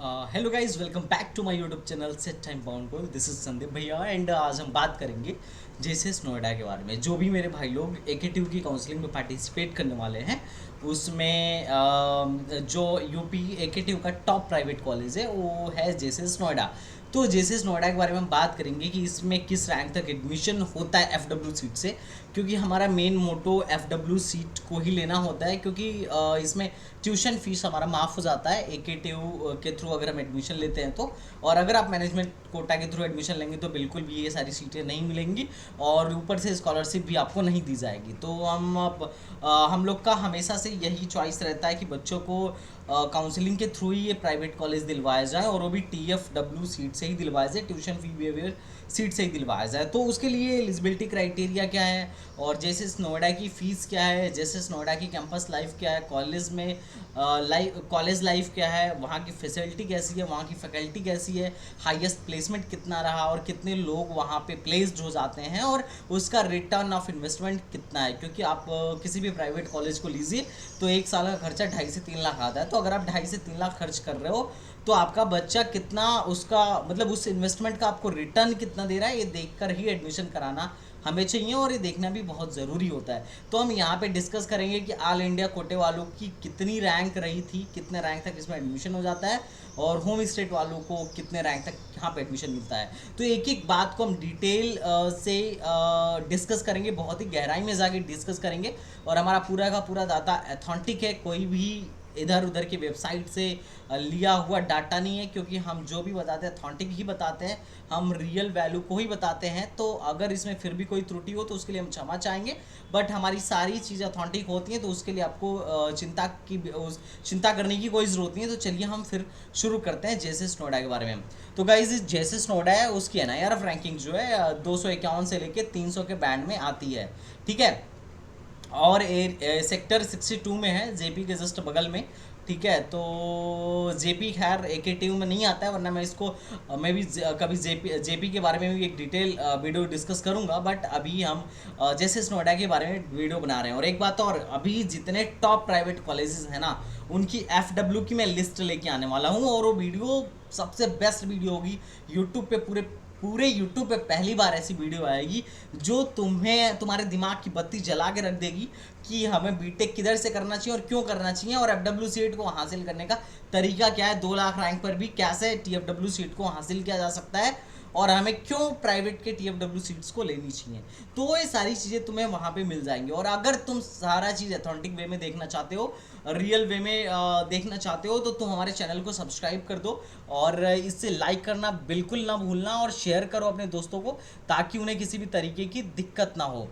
Hello guys, welcome back to my YouTube channel set time bound goal. This is Sandeep भैया and आज हम बात करेंगे जैसे नोएडा के बारे में। जो भी मेरे भाई लोग एकेटिव की काउंसलिंग में पार्टिसिपेट करने वाले हैं उसमें जो यूपी एकेटिव का टॉप प्राइवेट कॉलेज है वो है जैसे नोएडा। तो जैसे नोएडा के बारे में हम बात करेंगे कि इसमें किस रैंक तक एडमिशन होता है एफडब्ल्यू सीट से, क्योंकि हमारा मेन मोटो एफडब्ल्यू सीट को ही लेना होता है, क्योंकि इसमें ट्यूशन फीस हमारा माफ़ हो जाता है एकेटिव के थ्रू अगर हम एडमिशन लेते हैं तो। और अगर आप मैनेजमेंट कोटा के थ्रू एडमिशन लेंगे तो बिल्कुल भी ये सारी सीटें नहीं मिलेंगी और ऊपर से स्कॉलरशिप भी आपको नहीं दी जाएगी। तो हम लोग का हमेशा से यही चॉइस रहता है कि बच्चों को काउंसलिंग के थ्रू ही ये प्राइवेट कॉलेज दिलवाया जाए और वो भी TFW सीट से ही दिलवाया जाए, ट्यूशन फी बिहेवियर सीट से ही दिलवाया जाए। तो उसके लिए एलिजिबिलिटी क्राइटेरिया क्या है और जैसे नोएडा की फ़ीस क्या है, जैसे नोएडा की कैंपस लाइफ क्या है, कॉलेज में कॉलेज लाइफ क्या है, वहाँ की फैसिलिटी कैसी है, वहाँ की फैकल्टी कैसी है, हाईएस्ट प्लेसमेंट कितना रहा और कितने लोग वहाँ पे प्लेस्ड हो जाते हैं और उसका रिटर्न ऑफ इन्वेस्टमेंट कितना है। क्योंकि आप किसी भी प्राइवेट कॉलेज को लीजिए तो एक साल का खर्चा 2.5 से 3 लाख आता है। तो अगर आप 2.5 से 3 लाख खर्च कर रहे हो तो आपका बच्चा कितना उसका मतलब उस इन्वेस्टमेंट का आपको रिटर्न कितना दे रहा है, ये देखकर ही एडमिशन कराना हमें चाहिए और ये देखना भी बहुत ज़रूरी होता है। तो हम यहाँ पे डिस्कस करेंगे कि ऑल इंडिया कोटे वालों की कितनी रैंक रही थी, कितने रैंक तक इसमें एडमिशन हो जाता है और होम स्टेट वालों को कितने रैंक तक यहाँ पे एडमिशन मिलता है। तो एक एक बात को हम डिटेल से डिस्कस करेंगे, बहुत ही गहराई में जाके डिस्कस करेंगे और हमारा पूरा का पूरा डाटा अथेंटिक है, कोई भी इधर उधर की वेबसाइट से लिया हुआ डाटा नहीं है। क्योंकि हम जो भी बताते हैं अथेंटिक ही बताते हैं, हम रियल वैल्यू को ही बताते हैं। तो अगर इसमें फिर भी कोई त्रुटि हो तो उसके लिए हम क्षमा चाहेंगे, बट हमारी सारी चीज़ें अथेंटिक होती हैं तो उसके लिए आपको चिंता करने की कोई ज़रूरत नहीं है। तो चलिए हम फिर शुरू करते हैं जैसे नोएडा के बारे में। तो गाइज जैसे नोएडा है उसकी NIRF रैंकिंग जो है 251 से लेके 300 के बैंड में आती है, ठीक है। और सेक्टर 62 में है, जेपी के जस्ट बगल में, ठीक है। तो जेपी खैर एकेटिव में नहीं आता है, वरना मैं इसको मैं भी कभी जेपी के बारे में भी एक डिटेल वीडियो डिस्कस करूंगा, बट अभी हम जैसे नोएडा के बारे में वीडियो बना रहे हैं। और एक बात और, अभी जितने टॉप प्राइवेट कॉलेजेस हैं ना उनकी FW की मैं लिस्ट लेके आने वाला हूँ और वो वीडियो सबसे बेस्ट वीडियो होगी यूट्यूब पे। पूरे पूरे यूट्यूब पे पहली बार ऐसी वीडियो आएगी जो तुम्हें तुम्हारे दिमाग की बत्ती जला के रख देगी कि हमें बीटेक किधर से करना चाहिए और क्यों करना चाहिए और FW सीट को हासिल करने का तरीका क्या है, 2 लाख रैंक पर भी कैसे TFW सीट को हासिल किया जा सकता है और हमें क्यों प्राइवेट के TFW सीट्स को लेनी चाहिए। तो ये सारी चीज़ें तुम्हें वहाँ पे मिल जाएंगी। और अगर तुम सारा चीज़ अथेंटिक वे में देखना चाहते हो, रियल वे में देखना चाहते हो, तो तुम हमारे चैनल को सब्सक्राइब कर दो और इससे लाइक करना बिल्कुल ना भूलना और शेयर करो अपने दोस्तों को, ताकि उन्हें किसी भी तरीके की दिक्कत ना हो।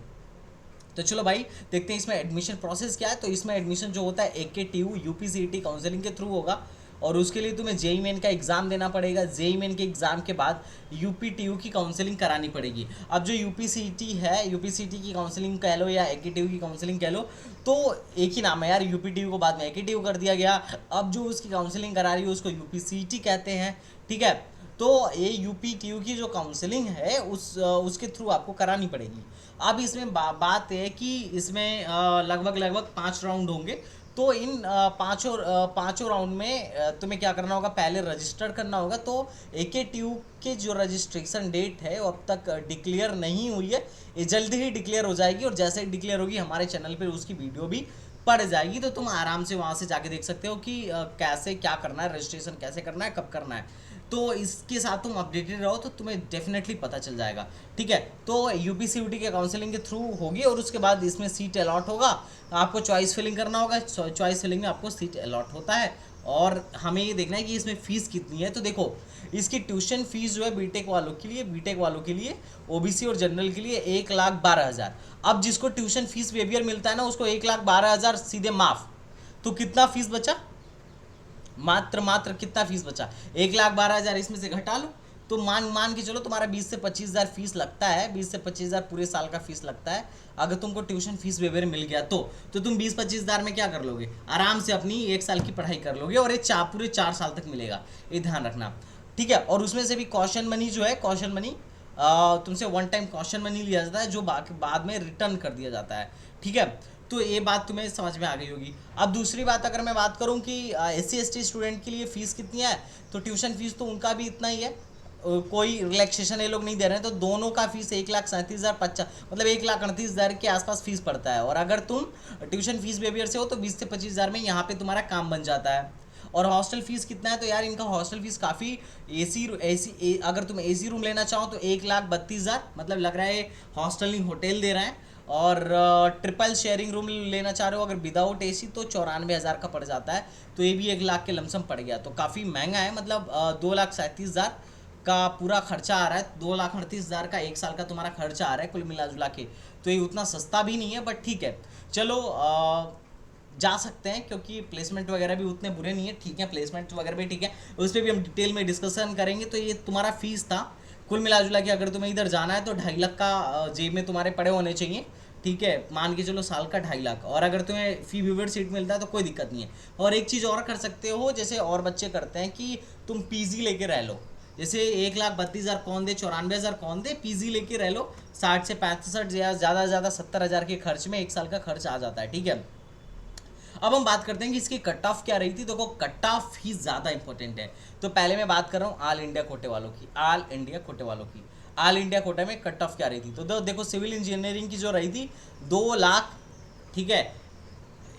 तो चलो भाई देखते हैं इसमें एडमिशन प्रोसेस क्या है। तो इसमें एडमिशन जो होता है एकेटीयू UPCET काउंसलिंग के थ्रू होगा और उसके लिए तुम्हें जेई मेन का एग्ज़ाम देना पड़ेगा। जेई मेन के एग्ज़ाम के बाद UPTU की काउंसलिंग करानी पड़ेगी। अब जो UPCET है, UPCET की काउंसलिंग कह लो या एकेटीयू की काउंसलिंग कह लो, तो एक ही नाम है यार। UPTU को बाद में एकेटीयू कर दिया गया। अब जो उसकी काउंसलिंग करा रही है उसको UPCET कहते हैं, ठीक है। तो ये UPTU की जो काउंसलिंग है उसके थ्रू आपको करानी पड़ेगी। अब इसमें बात है कि इसमें लगभग लगभग 5 राउंड होंगे। तो इन पाँचों राउंड में तुम्हें क्या करना होगा, पहले रजिस्टर करना होगा। तो AKTU के जो रजिस्ट्रेशन डेट है वो अब तक डिक्लेयर नहीं हुई है, ये जल्दी ही डिक्लेयर हो जाएगी और जैसे ही डिक्लेयर होगी हमारे चैनल पर उसकी वीडियो भी पड़ जाएगी। तो तुम आराम से वहाँ से जाके देख सकते हो कि कैसे क्या करना है, रजिस्ट्रेशन कैसे करना है, कब करना है। तो इसके साथ तुम अपडेटेड रहो तो तुम्हें डेफिनेटली पता चल जाएगा, ठीक है। तो UPCET के काउंसलिंग के थ्रू होगी और उसके बाद इसमें सीट अलॉट होगा। आपको चॉइस फिलिंग करना होगा, चॉइस फिलिंग में आपको सीट अलॉट होता है और हमें ये देखना है कि इसमें फ़ीस कितनी है। तो देखो इसकी ट्यूशन फीस जो है बीटेक वालों के लिए OBC और जनरल के लिए 1,12,000। अब जिसको ट्यूशन फीस वेवियर मिलता है ना उसको 1,12,000 सीधे माफ। तो कितना फीस बचा, मात्र कितना फीस बचा, 1,12,000 इसमें से घटा लो। तो मान के चलो तुम्हारा 20 से 25,000 फीस लगता है, 20 से 25,000 पूरे साल का फीस लगता है। अगर तुमको ट्यूशन फीस वेवर मिल गया तो तुम 20-25,000 में क्या कर लोगे, आराम से अपनी 1 साल की पढ़ाई कर लोगे और ये पूरे 4 साल तक मिलेगा, ये ध्यान रखना, ठीक है। और उसमें से भी कॉशन मनी जो है, कॉशन मनी तुमसे वन टाइम कॉशन मनी लिया जाता है जो बाद में रिटर्न कर दिया जाता है, ठीक है। तो ये बात तुम्हें समझ में आ गई होगी। अब दूसरी बात अगर मैं बात करूं कि SC ST स्टूडेंट के लिए फ़ीस कितनी है, तो ट्यूशन फीस तो उनका भी इतना ही है, कोई रिलैक्सेशन ये लोग नहीं दे रहे हैं। तो दोनों का फीस 1,37,050 मतलब 1,38,000 के आसपास फीस पड़ता है। और अगर तुम ट्यूशन फीस बिहेवियर से हो तो 20 से 25,000 में यहाँ पे तुम्हारा काम बन जाता है। और हॉस्टल फीस कितना है, तो यार इनका हॉस्टल फीस काफ़ी अगर तुम AC रूम लेना चाहो तो 1,32,000, मतलब लग रहा है हॉस्टल नहीं होटल दे रहे हैं। और ट्रिपल शेयरिंग रूम लेना चाह रहे हो अगर विदाउट AC तो 94,000 का पड़ जाता है। तो ये भी 1 लाख के लमसम पड़ गया, तो काफ़ी महंगा है। मतलब 2,37,000 का पूरा खर्चा आ रहा है, 2,38,000 का एक साल का तुम्हारा खर्चा आ रहा है कुल मिला जुला के। तो ये उतना सस्ता भी नहीं है, बट ठीक है, चलो जा सकते हैं, क्योंकि प्लेसमेंट वगैरह भी उतने बुरे नहीं है। ठीक है, प्लेसमेंट वगैरह भी ठीक है, उस पर भी हम डिटेल में डिस्कशन करेंगे। तो ये तुम्हारा फीस था कुल मिला जुला के। अगर तुम्हें इधर जाना है तो 2.5 लाख का जेब में तुम्हारे पड़े होने चाहिए। ठीक है, मान के चलो साल का 2.5 लाख। और अगर तुम्हें फी वेवर सीट मिलता है तो कोई दिक्कत नहीं है। और एक चीज़ और कर सकते हो, जैसे और बच्चे करते हैं कि तुम PG लेके रह लो। जैसे 1,32,000 कौन दे, 94,000 कौन दे, PG लेके रह लो। 60 से 65 या ज़्यादा से ज़्यादा 70,000 के खर्च में एक साल का खर्च आ जाता है। ठीक है, अब हम बात करते हैं कि इसकी कट ऑफ क्या रही थी। देखो, कट ऑफ ही ज़्यादा इंपॉर्टेंट है। तो पहले मैं बात कर रहा हूँ ऑल इंडिया कोटे वालों की। ऑल इंडिया कोटे वालों की ऑल इंडिया कोटे में कट ऑफ क्या रही थी, तो देखो सिविल इंजीनियरिंग की जो रही थी 2 लाख, ठीक है,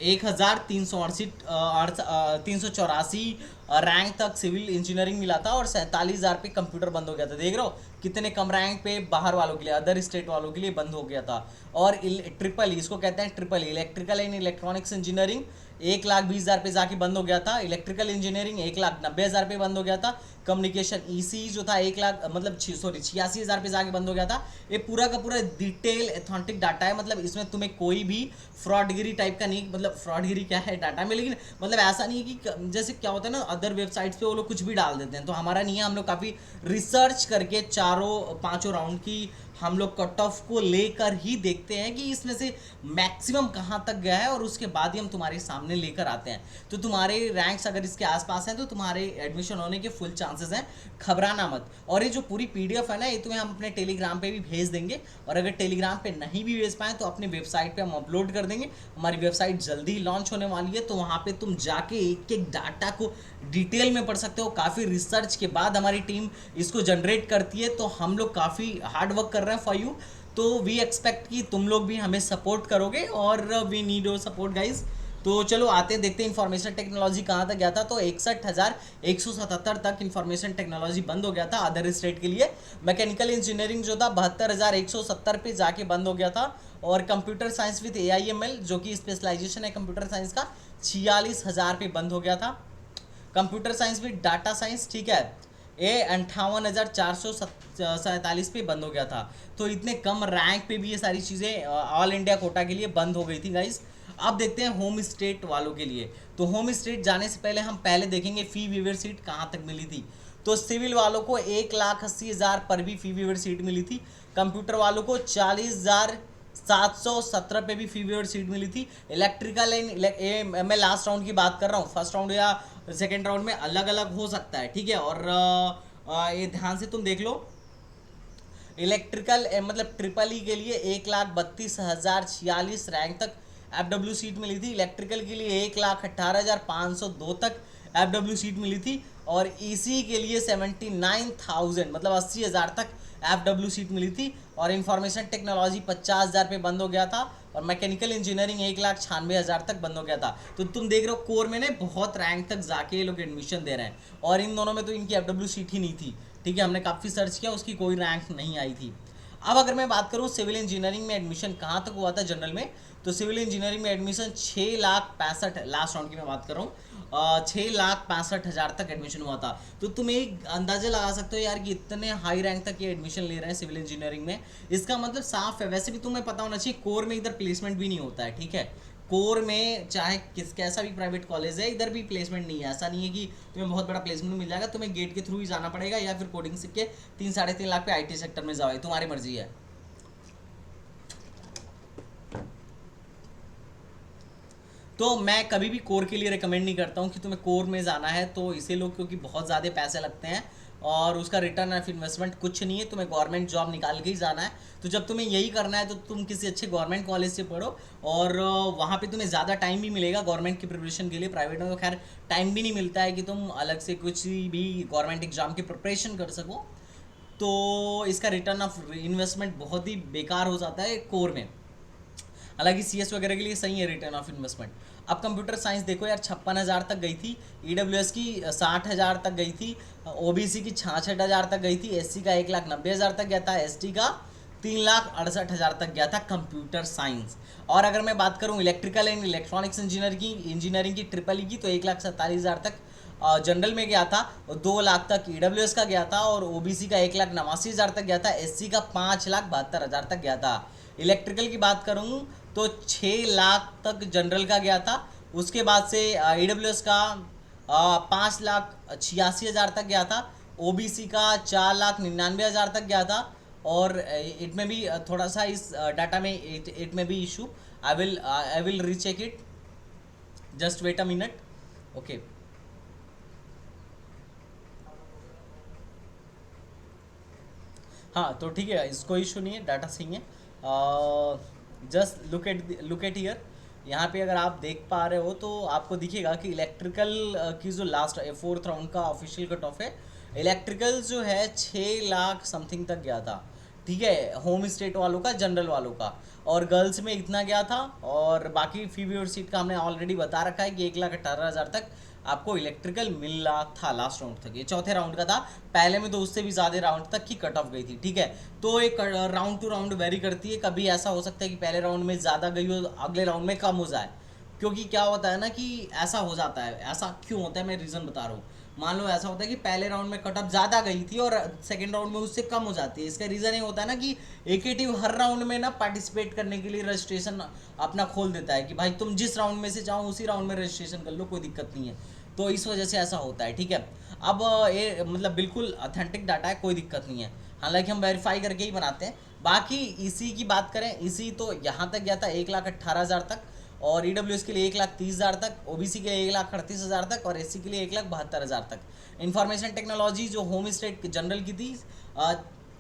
1,384 रैंक तक सिविल इंजीनियरिंग मिला था। और 47,000 पे कंप्यूटर बंद हो गया था। देख रहे हो कितने कम रैंक पे बाहर वालों के लिए, अदर स्टेट वालों के लिए बंद हो गया था। और ट्रिपल, इसको कहते हैं triple, electrical and electronics engineering 1,20,000 पे जाके बंद हो गया था। इलेक्ट्रिकल इंजीनियरिंग 1,90,000 पे बंद हो गया था। कम्युनिकेशन EC जो था 1 लाख, मतलब 86,000 पे जाके बंद हो गया था। ये पूरा का पूरा डिटेल एथेंटिक डाटा है। मतलब इसमें तुम्हें कोई भी फ्रॉडगिरी टाइप का नहीं, मतलब फ्रॉडगिरी क्या है डाटा में, लेकिन मतलब ऐसा नहीं है कि जैसे क्या होता है ना अदर वेबसाइट्स पे वो लोग कुछ भी डाल देते हैं, तो हमारा नहीं है। हम लोग काफ़ी रिसर्च करके 4-5 राउंड की हम लोग कट ऑफ को लेकर ही देखते हैं कि इसमें से मैक्सिमम कहाँ तक गया है, और उसके बाद ही हम तुम्हारे सामने लेकर आते हैं। तो तुम्हारे रैंक्स अगर इसके आसपास हैं तो तुम्हारे एडमिशन होने के फुल चांसेस हैं, घबराना मत। और ये जो पूरी PDF है ना, ये तुम्हें हम अपने टेलीग्राम पे भी भेज देंगे। और अगर टेलीग्राम पे नहीं भी भेज पाएँ तो अपनी वेबसाइट पे हम अपलोड कर देंगे। हमारी वेबसाइट जल्दी लॉन्च होने वाली है, तो वहाँ पे तुम जाके एक एक डाटा को डिटेल में पढ़ सकते हो। काफ़ी रिसर्च के बाद हमारी टीम इसको जनरेट करती है, तो हम लोग काफ़ी हार्ड वर्क कर रहे हैं फॉर यू। तो वी एक्सपेक्ट कि तुम लोग भी हमें सपोर्ट करोगे, और we need your support guys. तो चलो आते हैं, देखते हैं इन्फॉर्मेशन टेक्नोलॉजी कहाँ तक गया था। तो 61,177 तक इन्फॉर्मेशन टेक्नोलॉजी बंद हो गया था अदर स्टेट के लिए। मैकेनिकल इंजीनियरिंग जो था 72,170 पे जाके बंद हो गया था। और कंप्यूटर साइंस विद AIML जो कि स्पेशलाइजेशन है कंप्यूटर साइंस का, 46,000 पे बंद हो गया था। Computer science with data science, ठीक है, ये 58,447 पे बंद हो गया था। तो इतने कम रैंक पे भी ये सारी चीज़ें ऑल इंडिया कोटा के लिए बंद हो गई थी गाइज। अब देखते हैं होम स्टेट वालों के लिए। तो होम स्टेट जाने से पहले हम पहले देखेंगे फी वेवर सीट कहाँ तक मिली थी। तो सिविल वालों को 1,80,000 पर भी फी वेवर सीट मिली थी। कंप्यूटर वालों को 40,717 पे भी फी वेवर सीट मिली थी। इलेक्ट्रिकल एंड मैं लास्ट राउंड की बात कर रहा हूँ, फर्स्ट राउंड या सेकेंड राउंड में अलग अलग हो सकता है, ठीक है। और ये ध्यान से तुम देख लो, इलेक्ट्रिकल मतलब ट्रिपल ई के लिए 1,32,046 रैंक तक FW सीट मिली थी। इलेक्ट्रिकल के लिए 1,18,502 तक FW सीट मिली थी। और EC के लिए 79,000 मतलब 80,000 तक FW सीट मिली थी। और इंफॉर्मेशन टेक्नोलॉजी 50,000 पे बंद हो गया था। और मैकेनिकल इंजीनियरिंग 1,96,000 तक बंद हो गया था। तो तुम देख रहे हो कोर में ने बहुत रैंक तक जाके ये लोग एडमिशन दे रहे हैं। और इन दोनों में तो इनकी FW सीट ही नहीं थी, ठीक है। हमने काफ़ी सर्च किया, उसकी कोई रैंक नहीं आई थी। अब अगर मैं बात करूँ सिविल इंजीनियरिंग में एडमिशन कहाँ तक हुआ था जनरल में, तो सिविल इंजीनियरिंग में एडमिशन 6,65,000, लास्ट राउंड की मैं बात कर रहा हूँ, 6,65,000 तक एडमिशन हुआ था। तो तुम एक अंदाजा लगा सकते हो यार कि इतने हाई रैंक तक ये एडमिशन ले रहे हैं सिविल इंजीनियरिंग में, इसका मतलब साफ है। वैसे भी तुम्हें पता होना चाहिए कोर में इधर प्लेसमेंट भी नहीं होता है, ठीक है। कोर में चाहे कैसा भी प्राइवेट कॉलेज है, इधर भी प्लेसमेंट नहीं है। ऐसा नहीं है कि तुम्हें बहुत बड़ा प्लेसमेंट मिल जाएगा, तुम्हें गेट के थ्रू ही जाना पड़ेगा, या फिर कोडिंग सीख के 3-3.5 लाख पे IT सेक्टर में जाओ, तुम्हारी मर्जी है। तो मैं कभी भी कोर के लिए रिकमेंड नहीं करता हूँ कि तुम्हें कोर में जाना है तो इसे लो, क्योंकि बहुत ज़्यादा पैसे लगते हैं और उसका रिटर्न ऑफ इन्वेस्टमेंट कुछ नहीं है। तुम्हें गवर्नमेंट जॉब निकाल के ही जाना है। तो जब तुम्हें यही करना है तो तुम किसी अच्छे गवर्नमेंट कॉलेज से पढ़ो और वहाँ पे तुम्हें ज़्यादा टाइम भी मिलेगा गवर्नमेंट की प्रिपरेशन के लिए। प्राइवेट में तो खैर टाइम भी नहीं मिलता है कि तुम अलग से कुछ भी गवर्नमेंट एग्जाम की प्रिपरेशन कर सको। तो इसका रिटर्न ऑफ इन्वेस्टमेंट बहुत ही बेकार हो जाता है कोर में। हालांकि सीएस वगैरह के लिए सही है रिटर्न ऑफ इन्वेस्टमेंट। अब कंप्यूटर साइंस देखो यार, 56,000 तक गई थी, ईडब्ल्यूएस की 60,000 तक गई थी, ओबीसी की 66,000 तक गई थी, एससी का 1,90,000 तक गया था, एसटी का 3,68,000 तक गया था कंप्यूटर साइंस। और अगर मैं बात करूं इलेक्ट्रिकल एंड इलेक्ट्रॉनिक्स इंजीनियरिंग की ट्रिपल ई की तो 1,47,000 तक जनरल में गया था, 2 लाख तक ईडब्ल्यूएस का गया था, और ओबीसी का 1,89,000 तक गया था, एससी का 5,72,000 तक गया था। इलेक्ट्रिकल की बात करूं तो 6 लाख तक जनरल का गया था। उसके बाद से ईडब्ल्यूएस का 5,86,000 तक गया था, ओबीसी का 4,99,000 तक गया था। और इट में भी थोड़ा सा इस डाटा में इट में भी issue, I will recheck it, just wait a minute. Okay, हाँ तो ठीक है, इसको इशू नहीं है, डाटा सही है। Just look at here. यहाँ पे अगर आप देख पा रहे हो तो आपको दिखेगा कि इलेक्ट्रिकल की जो लास्ट 4th राउंड का ऑफिशियल कट ऑफ है, इलेक्ट्रिकल जो है 6 लाख समथिंग तक गया था। ठीक है, होम स्टेट वालों का, जनरल वालों का, और गर्ल्स में इतना गया था। और बाकी फी और सीट का हमने ऑलरेडी बता रखा है कि 1,18,000 तक आपको इलेक्ट्रिकल मिल रहा था लास्ट राउंड तक। ये चौथे राउंड का था, पहले में तो उससे भी ज़्यादा राउंड तक की कट ऑफ गई थी। ठीक है, तो एक राउंड टू राउंड वेरी करती है, कभी ऐसा हो सकता है कि पहले राउंड में ज़्यादा गई हो, अगले राउंड में कम हो जाए। क्योंकि क्या होता है ना कि ऐसा हो जाता है, ऐसा क्यों होता है मैं रीज़न बता रहा हूँ। मान लो ऐसा होता है कि पहले राउंड में कट ऑफ ज़्यादा गई थी और सेकंड राउंड में उससे कम हो जाती है। इसका रीज़न ये होता है ना कि एकेटिव हर राउंड में ना पार्टिसिपेट करने के लिए रजिस्ट्रेशन अपना खोल देता है कि भाई तुम जिस राउंड में से चाहो उसी राउंड में रजिस्ट्रेशन कर लो, कोई दिक्कत नहीं है। तो इस वजह से ऐसा होता है। ठीक है, अब ये मतलब बिल्कुल ऑथेंटिक डाटा है, कोई दिक्कत नहीं है, हालांकि हम वेरीफाई करके ही बनाते हैं। बाकी इसी की बात करें, इसी तो यहाँ तक गया था 1,18,000 तक, और ईडब्ल्यूएस के लिए 1,30,000 तक, ओबीसी के लिए 1,38,000 तक, और एससी के लिए 1,72,000 तक। इंफॉर्मेशन टेक्नोलॉजी जो होम स्टेट जनरल की थी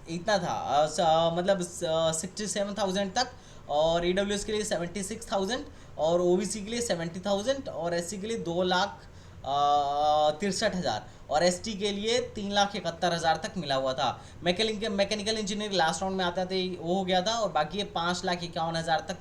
इतना था, मतलब 67,000 तक, और ईडब्ल्यूएस के लिए 76,000, और ओबीसी के लिए 70,000, और एससी के लिए 2,63,000, और एसटी के लिए 3,71,000 तक मिला हुआ था। मैकेनिकल इंजीनियरिंग लास्ट राउंड में आता था, वो हो गया था, और बाकी ये 5,51,000 तक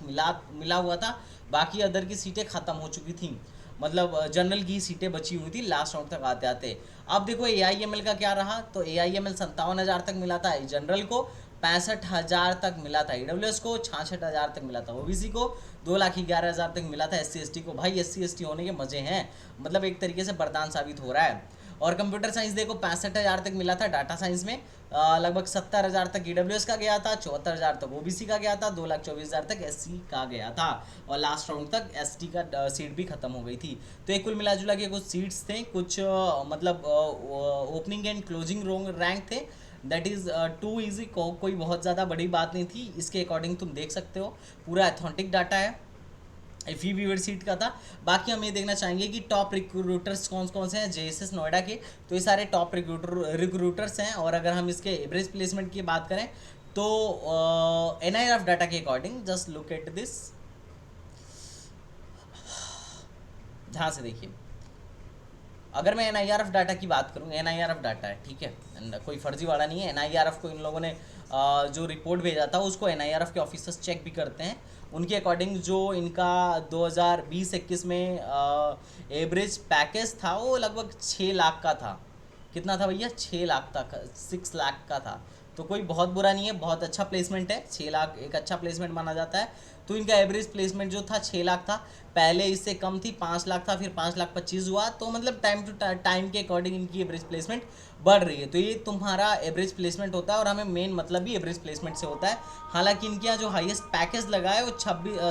मिला हुआ था। बाकी अदर की सीटें ख़त्म हो चुकी थी, मतलब जनरल की सीटें बची हुई थी लास्ट राउंड तक आते आते। अब देखो AIML का क्या रहा, तो AIML 57,000 तक मिला था जनरल को, 65,000 तक मिला था ईडब्ल्यूएस को, 66,000 तक मिला था ओबीसी को, 2,11,000 तक मिला था SC ST को। भाई SC ST होने के मज़े हैं, मतलब एक तरीके से वरदान साबित हो रहा है। और कंप्यूटर साइंस देखो 65,000 तक मिला था डाटा साइंस में, लगभग 70,000 तक ईडब्ल्यूएस का गया था, 74,000 तक ओबीसी का गया था, 2,24,000 तक SC का गया था, और लास्ट राउंड तक ST का सीट भी खत्म हो गई थी। तो एक कुल मिला जुला के कुछ सीट्स थे, कुछ मतलब ओपनिंग एंड क्लोजिंग रैंक थे, दैट इज़ टू ईजी, कोई बहुत ज़्यादा बड़ी बात नहीं थी। इसके अकॉर्डिंग तुम देख सकते हो, पूरा ऑथेंटिक डाटा है, फी व्यूअर सीट का था। बाकी हम ये देखना चाहेंगे कि टॉप रिक्रूटर्स कौन कौन से हैं JSS नोएडा के, तो ये सारे टॉप रिक्रूटर्स हैं। और अगर हम इसके एवरेज प्लेसमेंट की बात करें तो NIRF डाटा के according, just look at this, ध्यान से देखिए, अगर मैं NIRF डाटा की बात करूँ, NIRF डाटा है, ठीक है, कोई फर्जीवाड़ा नहीं है। NIRF को इन लोगों ने जो रिपोर्ट भेजा था उसको NIRF के ऑफिसर्स चेक भी करते हैं। उनके अकॉर्डिंग जो इनका 2020-21 में एवरेज पैकेज था वो लगभग 6 लाख का था। कितना था भैया? 6 लाख तक, 6 लाख का था। तो कोई बहुत बुरा नहीं है, बहुत अच्छा प्लेसमेंट है, 6 लाख एक अच्छा प्लेसमेंट माना जाता है। तो इनका एवरेज प्लेसमेंट जो था 6 लाख था, पहले इससे कम थी, 5 लाख था, फिर 5,25,000 हुआ। तो मतलब टाइम टू टाइम के अकॉर्डिंग इनकी एवरेज प्लेसमेंट बढ़ रही है। तो ये तुम्हारा एवरेज प्लेसमेंट होता है, और हमें मेन मतलब भी एवरेज प्लेसमेंट से होता है। हालांकि इनके यहाँ जो हाईएस्ट पैकेज लगा है वो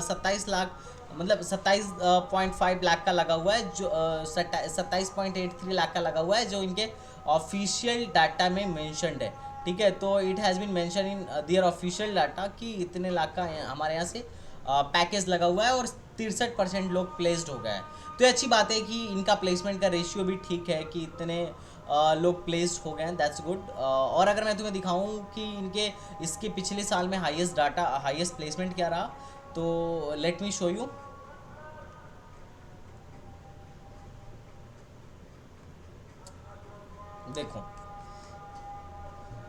27 लाख, मतलब 27.5 लाख का लगा हुआ है, जो 27.83 लाख का लगा हुआ है, जो इनके ऑफिशियल डाटा में मेंशनड है। ठीक है, तो it has been mention in their official data कि इतने लाख का हमारे यहाँ से पैकेज लगा हुआ है, और 63% लोग प्लेस्ड हो गए हैं। तो ये अच्छी बात है कि इनका प्लेसमेंट का रेशियो भी ठीक है कि इतने लोग प्लेस्ड हो गए हैं, दैट्स गुड। और अगर मैं तुम्हें दिखाऊं कि इनके इसके पिछले साल में हाईएस्ट प्लेसमेंट क्या रहा, तो लेट मी शो यू। देखो,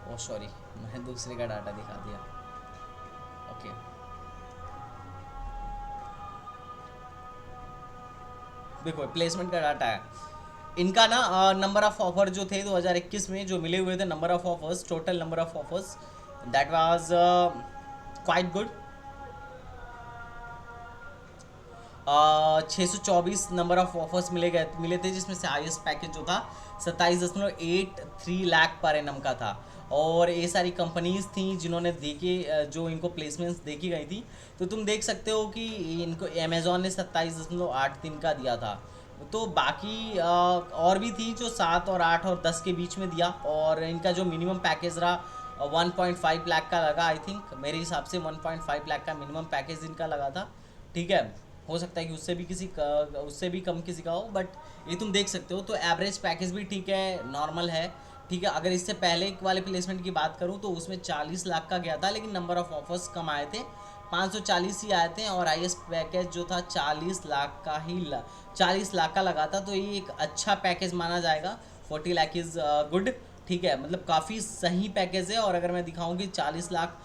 ओ सॉरी, मैं दूसरे का डाटा दिखा दिया। ओके, देखो प्लेसमेंट का डाटा है इनका ना। नंबर ऑफ ऑफर जो थे 2021 में जो मिले हुए थे, number of offers, total number of offers, that was quite good. 624 number of offers मिले थे, जिसमें से हाईएस्ट पैकेज जो था 27.83 लाख पर एनम का था। और ये सारी कंपनीज थी जिन्होंने जो इनको प्लेसमेंट्स देखी गई थी। तो तुम देख सकते हो कि इनको अमेजोन ने 27.83 का दिया था। तो बाकी और भी थी जो 7 और 8 और 10 के बीच में दिया। और इनका जो मिनिमम पैकेज रहा 1.5 लाख का लगा, आई थिंक मेरे हिसाब से 1.5 लाख का मिनिमम पैकेज इनका लगा था। ठीक है, हो सकता है कि उससे भी कम किसी का हो, बट ये तुम देख सकते हो। तो एवरेज पैकेज भी ठीक है, नॉर्मल है। ठीक है, अगर इससे पहले वाले प्लेसमेंट की बात करूँ तो उसमें 40 लाख का गया था, लेकिन नंबर ऑफ ऑफर्स कम आए थे, 540 ही आए थे। और हाईएस्ट पैकेज जो था 40 लाख का लगा था। तो ये एक अच्छा पैकेज माना जाएगा। 40 लाख इज़ गुड। ठीक है, मतलब काफ़ी सही पैकेज है। और अगर मैं दिखाऊं कि 40 लाख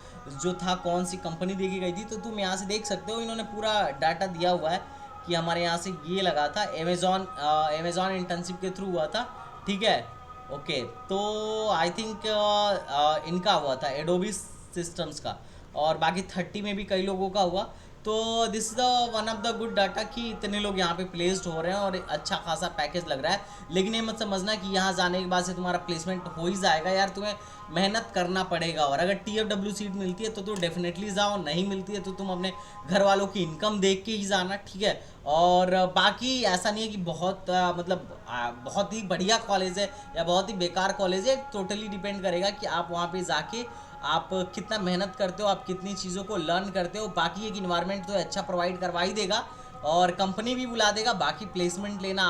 जो था कौन सी कंपनी देखी गई थी, तो तुम यहाँ से देख सकते हो, इन्होंने पूरा डाटा दिया हुआ है कि हमारे यहाँ से ये लगा था, अमेजॉन इंटर्नशिप के थ्रू हुआ था। ठीक है, ओके। तो आई थिंक इनका हुआ था एडोबी सिस्टम्स का, और बाकी 30 में भी कई लोगों का हुआ। तो this is the one of the good data कि इतने लोग यहाँ पे प्लेस्ड हो रहे हैं और अच्छा खासा पैकेज लग रहा है। लेकिन ये मत समझना कि यहाँ जाने के बाद से तुम्हारा प्लेसमेंट हो ही जाएगा यार, तुम्हें मेहनत करना पड़ेगा। और अगर TFW सीट मिलती है तो डेफिनेटली जाओ, नहीं मिलती है तो तुम अपने घर वालों की इनकम देख के ही जाना। ठीक है, और बाकी ऐसा नहीं है कि बहुत ही बढ़िया कॉलेज है या बहुत ही बेकार कॉलेज है। टोटली डिपेंड करेगा कि आप वहाँ पे जाके आप कितना मेहनत करते हो, आप कितनी चीज़ों को लर्न करते हो। बाकी एक इन्वायरमेंट तो अच्छा प्रोवाइड करवा ही देगा और कंपनी भी बुला देगा। बाकी प्लेसमेंट लेना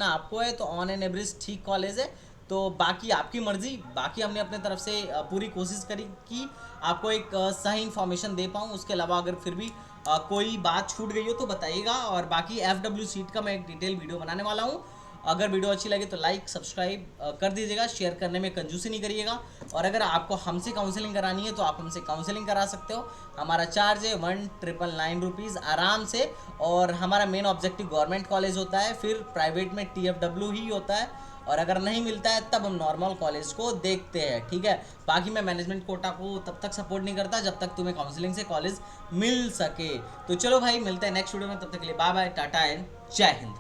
आपको है तो ऑन एन एवरेज ठीक कॉलेज है। तो बाकी आपकी मर्जी। बाकी हमने अपने तरफ से पूरी कोशिश करी कि आपको एक सही इन्फॉर्मेशन दे पाऊँ। उसके अलावा अगर फिर भी कोई बात छूट गई हो तो बताइएगा। और बाकी FW सीट का मैं एक डिटेल वीडियो बनाने वाला हूँ। अगर वीडियो अच्छी लगे तो लाइक सब्सक्राइब कर दीजिएगा, शेयर करने में कंजूसी नहीं करिएगा। और अगर आपको हमसे काउंसलिंग करानी है तो आप हमसे काउंसलिंग करा सकते हो। हमारा चार्ज है 1999 रुपीज़ आराम से। और हमारा मेन ऑब्जेक्टिव गवर्नमेंट कॉलेज होता है, फिर प्राइवेट में TFW ही होता है। और अगर नहीं मिलता है तब हम नॉर्मल कॉलेज को देखते हैं। ठीक है, बाकी मैं मैनेजमेंट कोटा को तब तक सपोर्ट नहीं करता जब तक तुम्हें काउंसलिंग से कॉलेज मिल सके। तो चलो भाई, मिलते हैं नेक्स्ट वीडियो में, तब तक के लिए बाय बाय, टाटा एंड जय हिंद।